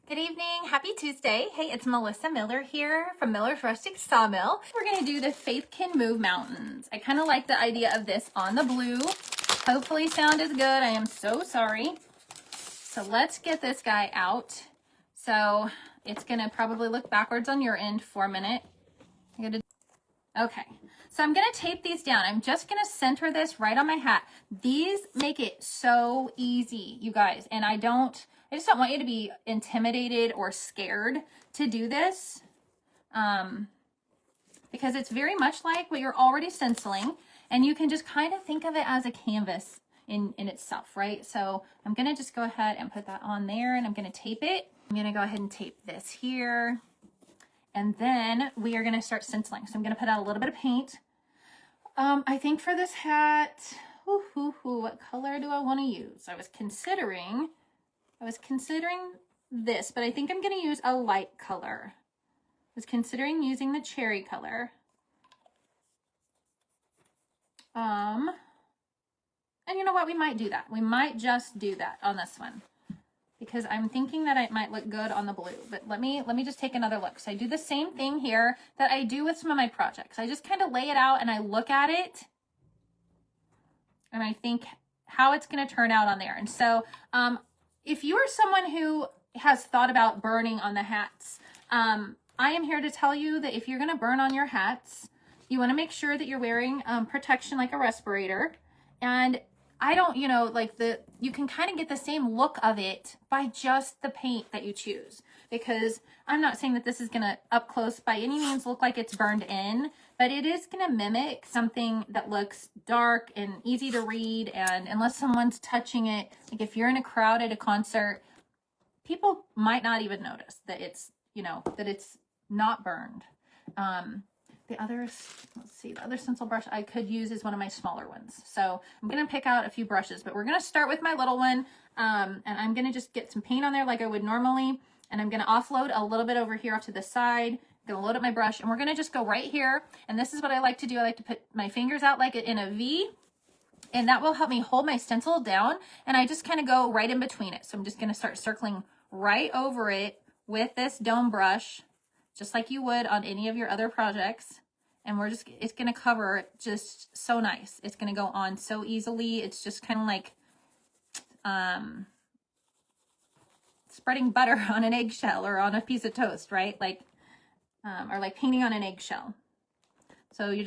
Good evening, happy Tuesday. Hey, it's Melissa Miller here from Millers Rustic Sawmill. We're gonna do the Faith Can Move Mountains. I kind of like the idea of this on the blue. Hopefully sound is good, I am so sorry. So let's get this guy out. So it's gonna probably look backwards on your end for a minute. Okay, so I'm gonna tape these down. I'm just gonna center this right on my hat. These make it so easy, you guys, and I just don't want you to be intimidated or scared to do this because it's very much like what you're already stenciling, and you can just kind of think of it as a canvas in itself, right? So I'm gonna just go ahead and put that on there, and I'm gonna tape it. I'm gonna go ahead and tape this here. And then we are going to start stenciling. So I'm going to put out a little bit of paint. I think for this hat, what color do I want to use? I was considering this, but I think I'm going to use a light color. I was considering using the cherry color. And you know what? We might do that. We might just do that on this one, because I'm thinking that it might look good on the blue. But let me just take another look. So I do the same thing here that I do with some of my projects. I just kind of lay it out and I look at it and I think how it's going to turn out on there. And so if you are someone who has thought about burning on the hats, I am here to tell you that if you're going to burn on your hats, you want to make sure that you're wearing protection like a respirator. And I don't, you can kind of get the same look of it by just the paint that you choose, because I'm not saying that this is going to up close by any means look like it's burned in, but it is going to mimic something that looks dark and easy to read. And unless someone's touching it, like if you're in a crowd at a concert, people might not even notice that it's, that it's not burned. The other stencil brush I could use is one of my smaller ones. So I'm going to pick out a few brushes, but we're going to start with my little one. And I'm going to just get some paint on there like I would normally. And I'm going to offload a little bit over here off to the side. I'm going to load up my brush, and we're going to just go right here. And this is what I like to do. I like to put my fingers out like it in a V, and that will help me hold my stencil down. And I just kind of go right in between it. So I'm just going to start circling right over it with this dome brush, just like you would on any of your other projects. And it's going to cover just so nice. It's going to go on so easily. It's just kind of like spreading butter on an eggshell or on a piece of toast, right? Or like painting on an eggshell. So you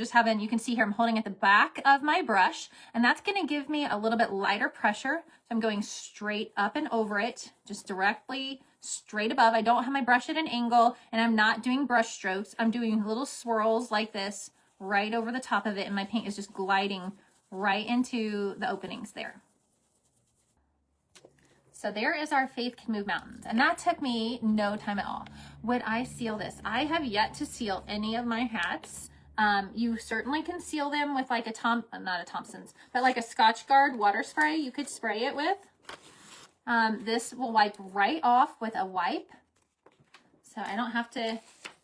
can see here I'm holding at the back of my brush, and that's going to give me a little bit lighter pressure. So I'm going straight up and over it, just directly straight above. I don't have my brush at an angle, and I'm not doing brush strokes. I'm doing little swirls like this right over the top of it, and my paint is just gliding right into the openings there. So there is our Faith Can Move Mountains, and that took me no time at all. Would I seal this? I have yet to seal any of my hats. You certainly can seal them with like not a Thompson's, but like a Scotch Guard water spray you could spray it with. This will wipe right off with a wipe, so I don't have to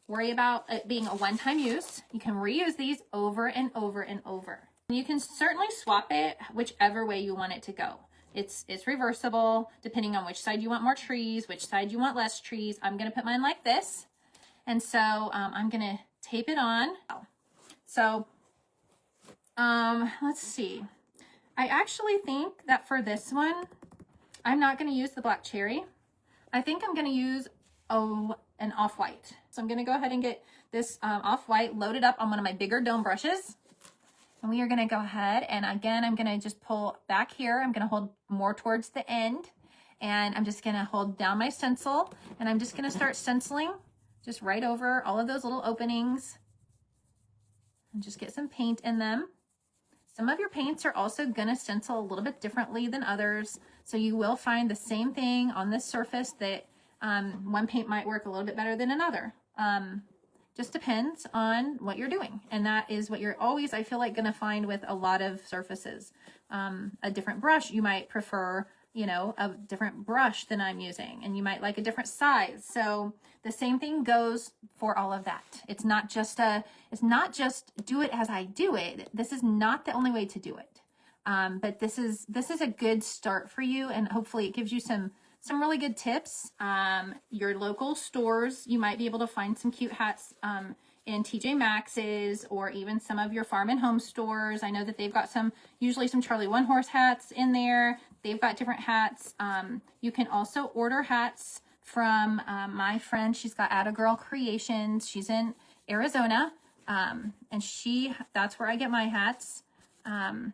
worry about it being a one-time use. You can reuse these over and over and over. You can certainly swap it whichever way you want it to go. It's reversible depending on which side you want more trees, which side you want less trees. I'm going to put mine like this, and so I'm going to tape it on. So let's see. I actually think that for this one, I'm not going to use the black cherry. I think I'm going to use an off-white. So I'm going to go ahead and get this off-white loaded up on one of my bigger dome brushes. And we are going to go ahead, and again, I'm going to just pull back here. I'm going to hold more towards the end, and I'm just going to hold down my stencil, and I'm just going to start stenciling just right over all of those little openings and just get some paint in them. Some of your paints are also going to stencil a little bit differently than others. So you will find the same thing on this surface that one paint might work a little bit better than another. Just depends on what you're doing. And that is what you're always, I feel like, going to find with a lot of surfaces. A different brush, you might prefer, a different brush than I'm using, and you might like a different size. So the same thing goes for all of that. It's not just do it as I do it. This is not the only way to do it. But this is a good start for you, and hopefully it gives you some some really good tips. Your local stores, you might be able to find some cute hats in TJ Maxx's or even some of your farm and home stores. I know that they've got usually some Charlie One Horse hats in there. They've got different hats. You can also order hats from my friend. She's got Atta Girl Creations. She's in Arizona. And that's where I get my hats. Mine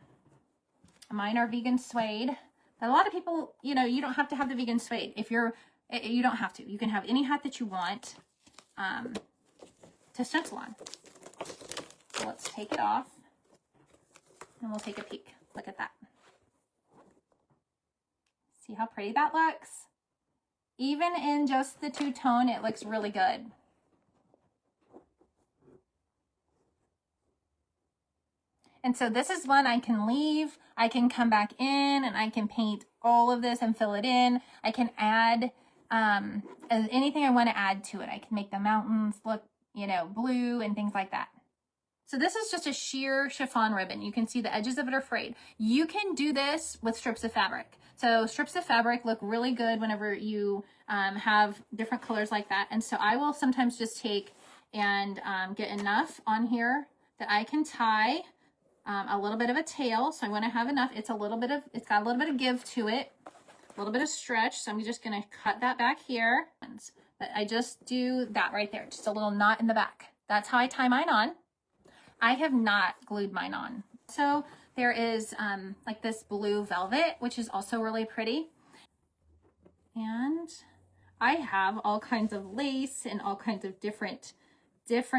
are vegan suede. But a lot of people, you know, you don't have to have the vegan suede. You don't have to. You can have any hat that you want to stencil on. So let's take it off and we'll take a peek. Look at that. See how pretty that looks? Even in just the two-tone, it looks really good. And so this is one I can leave. I can come back in and I can paint all of this and fill it in. I can add anything I want to add to it. I can make the mountains look, you know, blue and things like that. So this is just a sheer chiffon ribbon. You can see the edges of it are frayed. You can do this with strips of fabric. So strips of fabric look really good whenever you have different colors like that. And so I will sometimes just take and get enough on here that I can tie a little bit of a tail. So I want to have enough. It's got a little bit of give to it, a little bit of stretch. So I'm just going to cut that back here. But I just do that right there, just a little knot in the back. That's how I tie mine on. I have not glued mine on. So there is like this blue velvet, which is also really pretty. And I have all kinds of lace and all kinds of different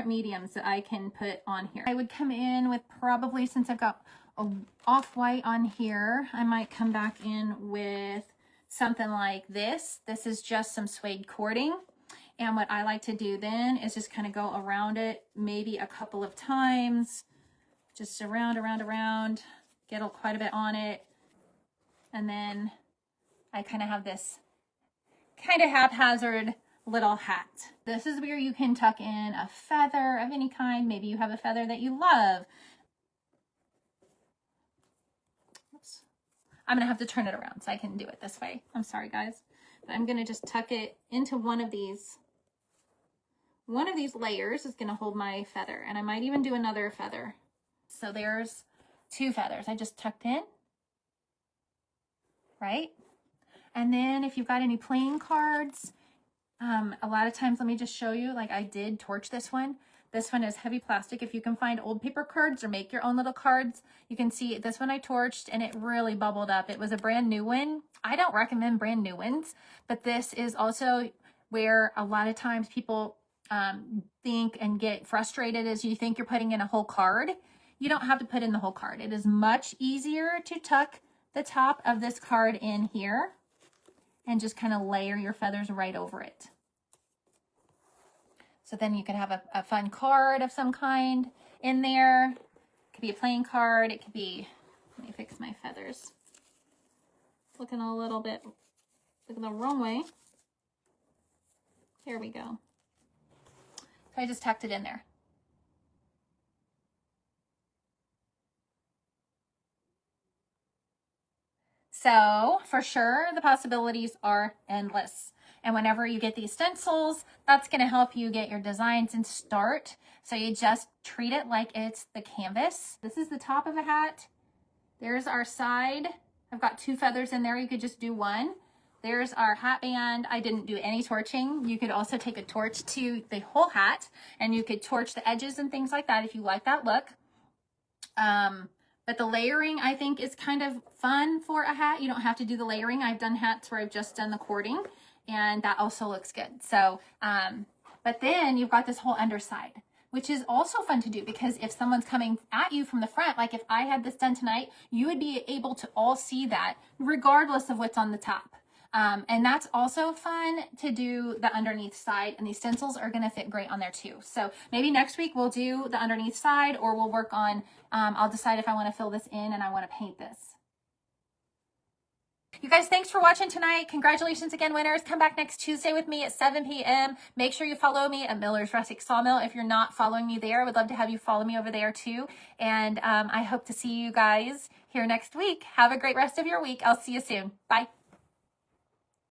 mediums that I can put on here. I would come in with probably, since I've got a off-white on here, I might come back in with something like this. This is just some suede cording. And what I like to do then is just kind of go around it maybe a couple of times, just around, get quite a bit on it. And then I kind of have this kind of haphazard little hat. This is where you can tuck in a feather of any kind. Maybe you have a feather that you love. Oops. I'm gonna have to turn it around so I can do it this way. I'm sorry guys, but I'm gonna just tuck it into one of these layers is gonna hold my feather, and I might even do another feather. So there's 2 feathers I just tucked in, right? And then if you've got any playing cards, a lot of times, let me just show you, like I did torch this one. This one is heavy plastic. If you can find old paper cards or make your own little cards, you can see this one I torched and it really bubbled up. It was a brand new one. I don't recommend brand new ones, but this is also where a lot of times people think and get frustrated as you think you're putting in a whole card. You don't have to put in the whole card. It is much easier to tuck the top of this card in here and just kind of layer your feathers right over it. So then you could have a fun card of some kind in there. It could be a playing card. It could be, let me fix my feathers. Looking a little bit, looking the wrong way. Here we go. So I just tucked it in there. So for sure, the possibilities are endless. And whenever you get these stencils, that's going to help you get your designs and start. So you just treat it like it's the canvas. This is the top of a hat. There's our side. I've got 2 feathers in there. You could just do 1. There's our hat band. I didn't do any torching. You could also take a torch to the whole hat and you could torch the edges and things like that if you like that look. But the layering, I think, is kind of fun for a hat. You don't have to do the layering. I've done hats where I've just done the cording, and that also looks good. So, but then you've got this whole underside, which is also fun to do because if someone's coming at you from the front, like if I had this done tonight, you would be able to all see that regardless of what's on the top. And that's also fun to do the underneath side, and these stencils are going to fit great on there too. So maybe next week we'll do the underneath side, or we'll work on, I'll decide if I want to fill this in and I want to paint this. You guys, thanks for watching tonight. Congratulations again, winners. Come back next Tuesday with me at 7 p.m. Make sure you follow me at Millers Rustic Sawmill. If you're not following me there, I would love to have you follow me over there too. And I hope to see you guys here next week. Have a great rest of your week. I'll see you soon. Bye.